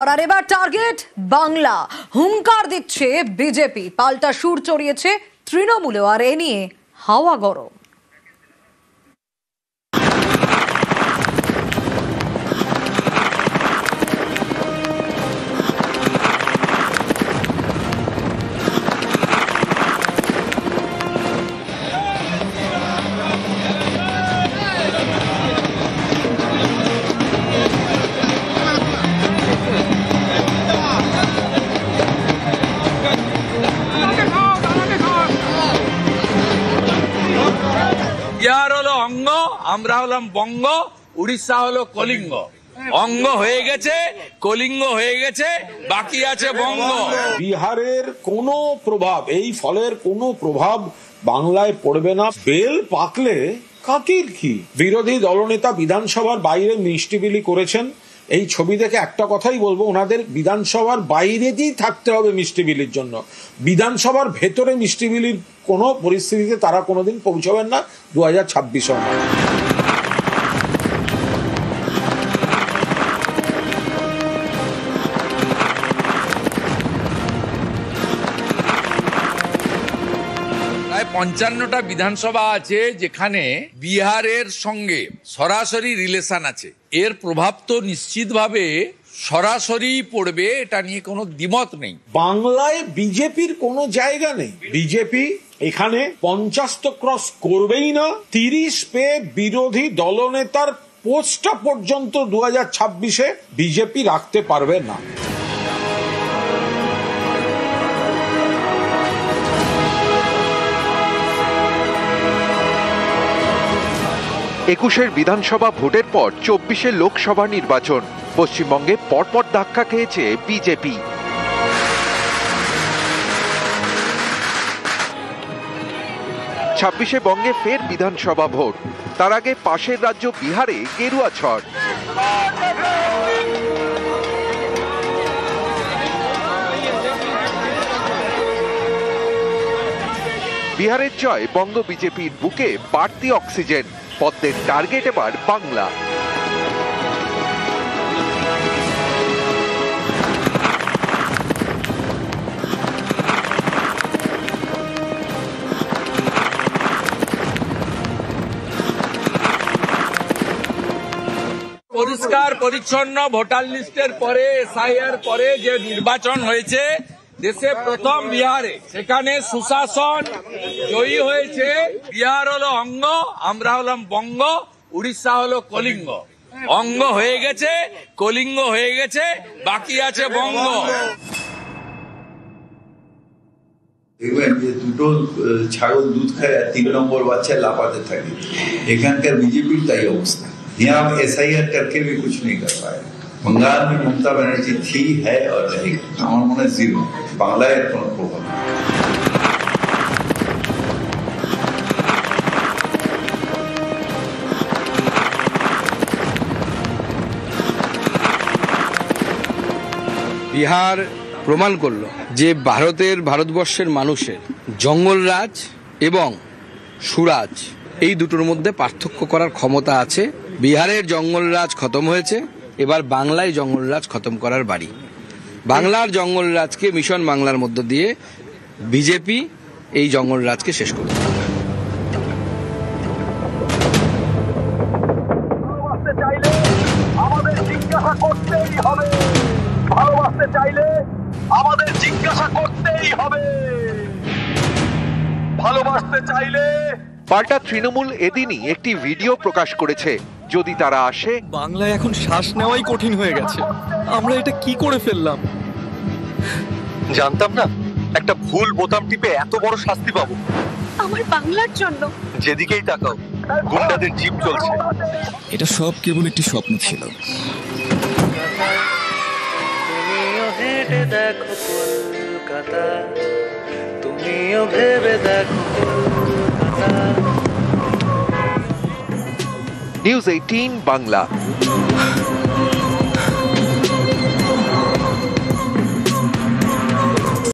আর এবার টার্গেট বাংলা, হুঙ্কার দিচ্ছে বিজেপি, পাল্টা সুর চড়িয়েছে তৃণমূলও, আর এ নিয়ে হাওয়া গরম। বিহার হলো অঙ্গ, আমরা হলাম বঙ্গ, উড়িষ্যা হলো কলিঙ্গ। অঙ্গ হয়ে গেছে, কলিঙ্গ হয়ে গেছে, বাকি আছে বঙ্গ। বিহারের কোনো প্রভাব, এই ফলের কোনো প্রভাব বাংলায় পড়বে না। বেল পাকলে কাকির কি? বিরোধী দলনেতা বিধানসভার বাইরে মিষ্টি বিলি করেছেন। এই ছবি দেখে একটা কথাই বলবো, ওনাদের বিধানসভার বাইরেতেই থাকতে হবে মিষ্টি বিলির জন্য। বিধানসভার ভেতরে মিষ্টি বিলির কোনো পরিস্থিতিতে তারা কোনোদিন পৌঁছবেন না 2026 না। প্রায় 55টা বিধানসভা আছে যেখানে বিহারের সঙ্গে সরাসরি রিলেশন আছে। এর প্রভাব তো নিশ্চিতভাবে সরাসরি পড়বে, এটা নিয়ে কোনো দ্বিমত নেই। বাংলায় বিজেপির কোনো জায়গা নেই। বিজেপি এখানে 50 তো ক্রস করবেই না। 30 পেয়ে বিরোধী দলনেতার পোস্টটা পর্যন্ত 2026-এ বিজেপি রাখতে পারবে না। একুশের বিধানসভা ভোটের পর 24-এ লোকসভা নির্বাচন। পশ্চিমবঙ্গে পরপর ধাক্কা খেয়েছে বিজেপি। 26-এ বঙ্গে ফের বিধানসভা ভোট। তার আগে পাশের রাজ্য বিহারে গেরুয়া ঝড়। বিহারের জয় বঙ্গ বিজেপির বুকে বাড়তি অক্সিজেন। পদ্মের টার্গেট এবার বাংলা। পরিষ্কার পরিচ্ছন্ন ভোটার লিস্টের পরে, এসআইআর পরে যে নির্বাচন হয়েছে দেশে প্রথম বিহারে, সেখানে সুশাসন জয়ী হয়েছে। বিহার হলো অঙ্গ, আমরা হলাম বঙ্গ, উড়িষ্যা হলো কলিঙ্গ। অঙ্গ হয়ে গেছে, কলিঙ্গ হয়ে গেছে, বাকি আছে বঙ্গ। দেখবেন যে দুটো ছাগল দুধ খায় আর 3 নম্বর বাচ্চা লাফাতে থাকে। এখানকার বিজেপির তাই অবস্থা। यहाँ एसआईआर करके भी कुछ नहीं कर पाए। बंगाल में ममता बनर्जी थी, है और रहेगी। আমার মনে হয় জিরো। বাংলায় এর কোনো প্রভাব নেই। বিহার প্রমাণ করল যে ভারতবর্ষের মানুষের জঙ্গলরাজ এবং সুরাজ, এই দুটোর মধ্যে পার্থক্য করার ক্ষমতা আছে। বিহারের জঙ্গলরাজ খতম হয়েছে, এবার বাংলায় জঙ্গলরাজ খতম করার বাড়ি। বাংলার জঙ্গলরাজকে মিশন বাংলার মধ্য দিয়ে বিজেপি এই জঙ্গলরাজকে শেষ করবে। ভালোবাসতে চাইলে আমাদের জিজ্ঞাসা করতেই হবে। ভালোবাসতে চাইলে আমাদের জিজ্ঞাসা করতেই হবে। ভালোবাসতে চাইলে। পাল্টা তৃণমূল এদিনই একটি ভিডিও প্রকাশ করেছে। যদি তারা আসে, বাংলায় এখন শ্বাস নেওয়াই কঠিন হয়ে গেছে। আমরা এটা কি করে ফেললাম? জানতাম না একটা ভুল বোতাম টিপে এত বড় শাস্তি পাবো। আমার বাংলার জন্য যেদিকেই তাকাও গুন্ডাদের জিপ চলছে। এটা সব কেবল একটি স্বপ্ন ছিল। তুমিও হেঁটে দেখো কলকাতা, তুমিও ভেবে দেখো কলকাতা। নিউজ 18 বাংলা।